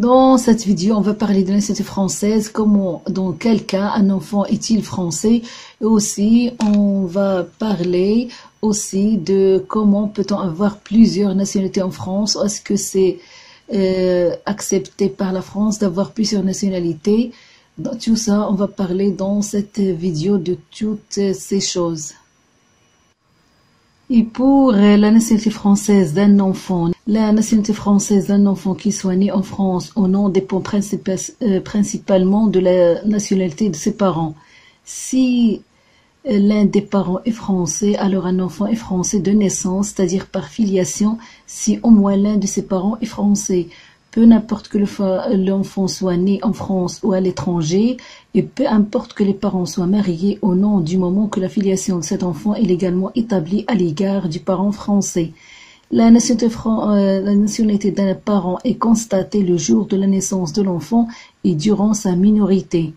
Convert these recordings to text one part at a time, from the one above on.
Dans cette vidéo, on va parler de la nationalité française, comment, dans quel cas un enfant est-il français, et aussi on va parler aussi de comment peut-on avoir plusieurs nationalités en France, est-ce que c'est accepté par la France d'avoir plusieurs nationalités. Dans tout ça, on va parler dans cette vidéo de toutes ces choses. Et pour la nationalité française d'un enfant, la nationalité française d'un enfant qui soit né en France au nom dépend principalement de la nationalité de ses parents. Si l'un des parents est français, alors un enfant est français de naissance, c'est-à-dire par filiation, si au moins l'un de ses parents est français. Peu importe que l'enfant soit né en France ou à l'étranger, et peu importe que les parents soient mariés au nom du moment que la filiation de cet enfant est légalement établie à l'égard du parent français. La nationalité d'un parent est constatée le jour de la naissance de l'enfant et durant sa minorité.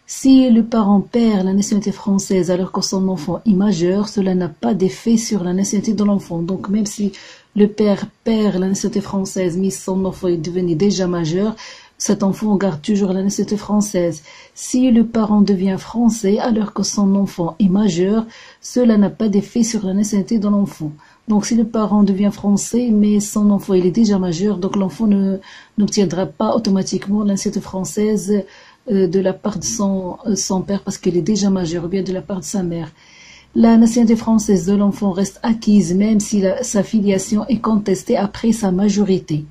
Si le parent perd la nationalité française alors que son enfant est majeur, cela n'a pas d'effet sur la nationalité de l'enfant. Donc même si le père perd la nationalité française, mais son enfant est devenu déjà majeur, cet enfant garde toujours la nationalité française. Si le parent devient français alors que son enfant est majeur, cela n'a pas d'effet sur la nationalité de l'enfant. Donc si le parent devient français, mais son enfant il est déjà majeur, donc l'enfant n'obtiendra pas automatiquement la nationalité française de la part de son père parce qu'il est déjà majeur, ou bien de la part de sa mère. La nationalité française de l'enfant reste acquise même si sa filiation est contestée après sa majorité.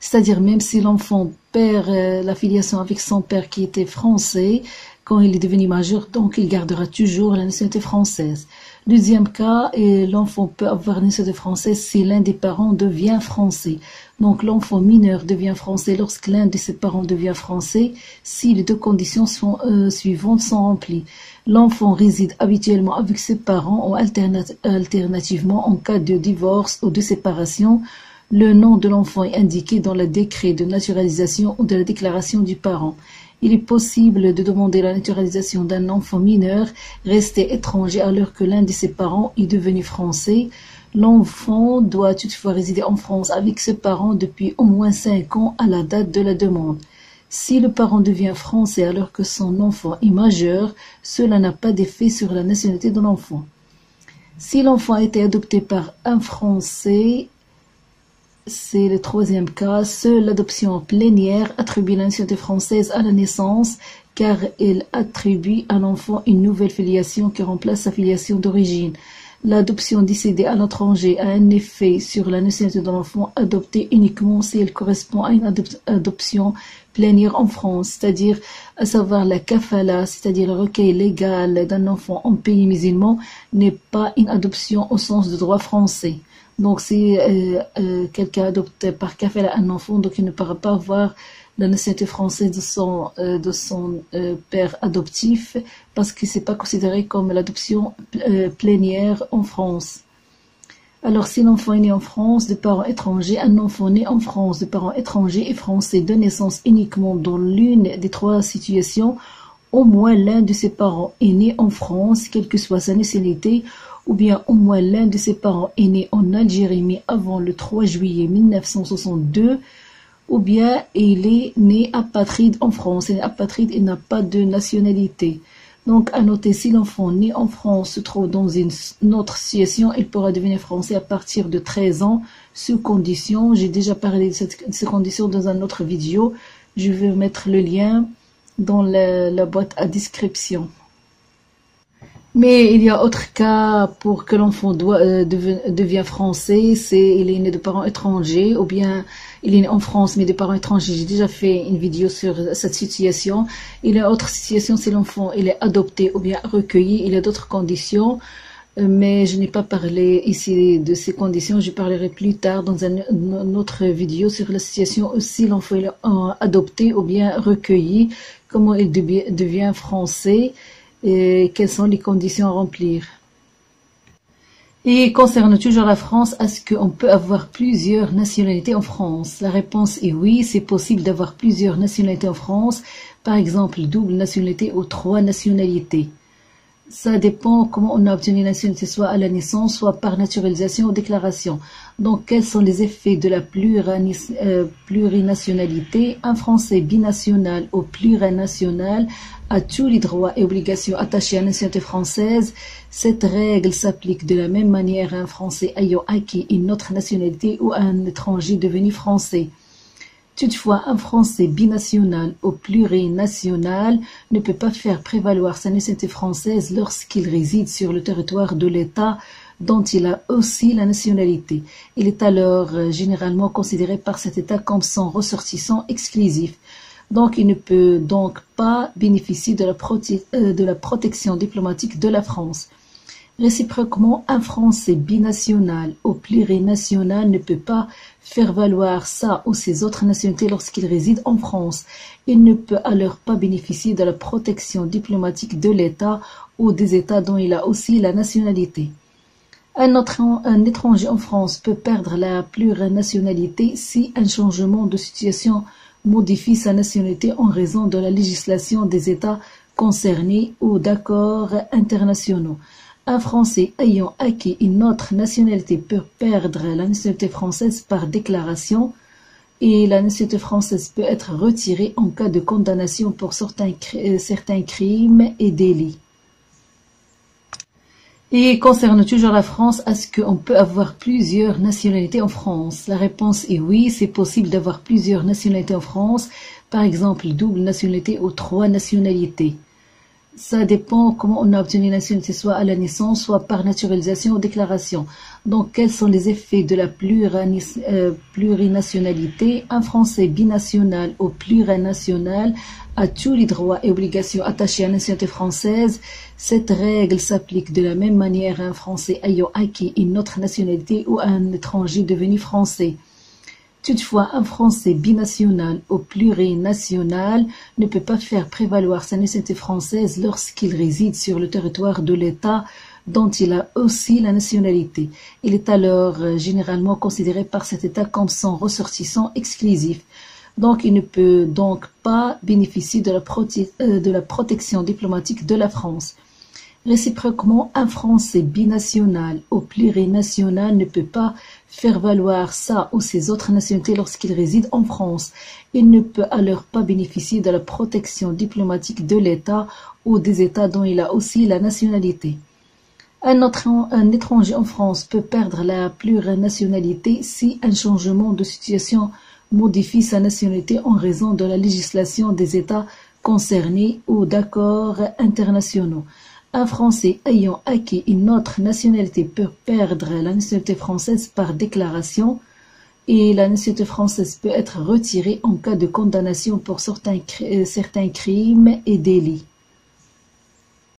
C'est-à-dire même si l'enfant perd la filiation avec son père qui était français, quand il est devenu majeur, donc il gardera toujours la nationalité française. Deuxième cas, l'enfant peut avoir la nationalité française si l'un des parents devient français. Donc l'enfant mineur devient français lorsque l'un de ses parents devient français, si les deux conditions suivantes sont remplies. L'enfant réside habituellement avec ses parents ou alternativement en cas de divorce ou de séparation. Le nom de l'enfant est indiqué dans le décret de naturalisation ou de la déclaration du parent. Il est possible de demander la naturalisation d'un enfant mineur resté étranger alors que l'un de ses parents est devenu français. L'enfant doit toutefois résider en France avec ses parents depuis au moins 5 ans à la date de la demande. Si le parent devient français alors que son enfant est majeur, cela n'a pas d'effet sur la nationalité de l'enfant. Si l'enfant a été adopté par un Français, c'est le troisième cas, seule l'adoption plénière attribue la nationalité française à la naissance car elle attribue à l'enfant une nouvelle filiation qui remplace sa filiation d'origine. L'adoption décidée à l'étranger a un effet sur la nationalité de l'enfant adopté uniquement si elle correspond à une adoption plénière en France, c'est-à-dire à savoir la kafala, c'est-à-dire le recueil légal d'un enfant en pays musulman, n'est pas une adoption au sens de droit français. Donc si quelqu'un adopte par kafala un enfant, donc il ne pourra pas avoir la nationalité française de son père adoptif parce que c'est pas considéré comme l'adoption plénière en France. Alors si l'enfant est né en France de parents étrangers, un enfant né en France de parents étrangers est français de naissance uniquement dans l'une des trois situations. Au moins l'un de ses parents est né en France, quelle que soit sa nationalité, ou bien au moins l'un de ses parents est né en Algérie mais avant le 3 juillet 1962, ou bien il est né apatride en France. Il est apatride, il n'a pas de nationalité. Donc à noter, si l'enfant né en France se trouve dans une autre situation, il pourra devenir français à partir de 13 ans, sous condition. J'ai déjà parlé de ces conditions dans une autre vidéo. Je vais mettre le lien dans la boîte à description. Mais il y a autre cas pour que l'enfant devient français, c'est il est né de parents étrangers ou bien il est né en France mais de parents étrangers. J'ai déjà fait une vidéo sur cette situation. Il y a autre situation si l'enfant il est adopté ou bien recueilli. Il y a d'autres conditions, mais je n'ai pas parlé ici de ces conditions. Je parlerai plus tard dans une autre vidéo sur la situation aussi l'enfant est adopté ou bien recueilli, comment il devient français. Et quelles sont les conditions à remplir. Et concernant toujours la France, est-ce qu'on peut avoir plusieurs nationalités en France? La réponse est oui, c'est possible d'avoir plusieurs nationalités en France, par exemple double nationalité ou 3 nationalités. Ça dépend comment on a obtenu la nationalité, soit à la naissance, soit par naturalisation ou déclaration. Donc, quels sont les effets de la plurinationalité? Un Français binational ou plurinational a tous les droits et obligations attachés à la nationalité française. Cette règle s'applique de la même manière à un Français ayant acquis une autre nationalité ou à un étranger devenu français. Toutefois, un Français binational ou plurinational ne peut pas faire prévaloir sa nationalité française lorsqu'il réside sur le territoire de l'État dont il a aussi la nationalité. Il est alors généralement considéré par cet État comme son ressortissant exclusif. Donc, il ne peut donc pas bénéficier de la protection diplomatique de la France. Réciproquement, un Français binational ou plurinational ne peut pas faire valoir sa ou ses autres nationalités lorsqu'il réside en France. Il ne peut alors pas bénéficier de la protection diplomatique de l'État ou des États dont il a aussi la nationalité. Un étranger en France peut perdre la plurinationalité si un changement de situation modifie sa nationalité en raison de la législation des États concernés ou d'accords internationaux. Un Français ayant acquis une autre nationalité peut perdre la nationalité française par déclaration et la nationalité française peut être retirée en cas de condamnation pour certains crimes et délits. Et concernant toujours la France, est-ce qu'on peut avoir plusieurs nationalités en France? La réponse est oui, c'est possible d'avoir plusieurs nationalités en France, par exemple double nationalité ou 3 nationalités. Ça dépend comment on a obtenu la nationalité, soit à la naissance, soit par naturalisation ou déclaration. Donc, quels sont les effets de la plurinationalité? Un Français binational ou plurinational a tous les droits et obligations attachés à la nationalité française. Cette règle s'applique de la même manière à un Français ayant acquis une autre nationalité ou à un étranger devenu français. Toutefois, un Français binational ou plurinational ne peut pas faire prévaloir sa nationalité française lorsqu'il réside sur le territoire de l'État dont il a aussi la nationalité. Il est alors généralement considéré par cet État comme son ressortissant exclusif. Donc, il ne peut donc pas bénéficier de la protection diplomatique de la France. Réciproquement, un Français binational ou plurinational ne peut pas faire valoir sa ou ses autres nationalités lorsqu'il réside en France. Il ne peut alors pas bénéficier de la protection diplomatique de l'État ou des États dont il a aussi la nationalité. Un étranger en France peut perdre la plurinationalité si un changement de situation modifie sa nationalité en raison de la législation des États concernés ou d'accords internationaux. Un Français ayant acquis une autre nationalité peut perdre la nationalité française par déclaration et la nationalité française peut être retirée en cas de condamnation pour certains crimes et délits.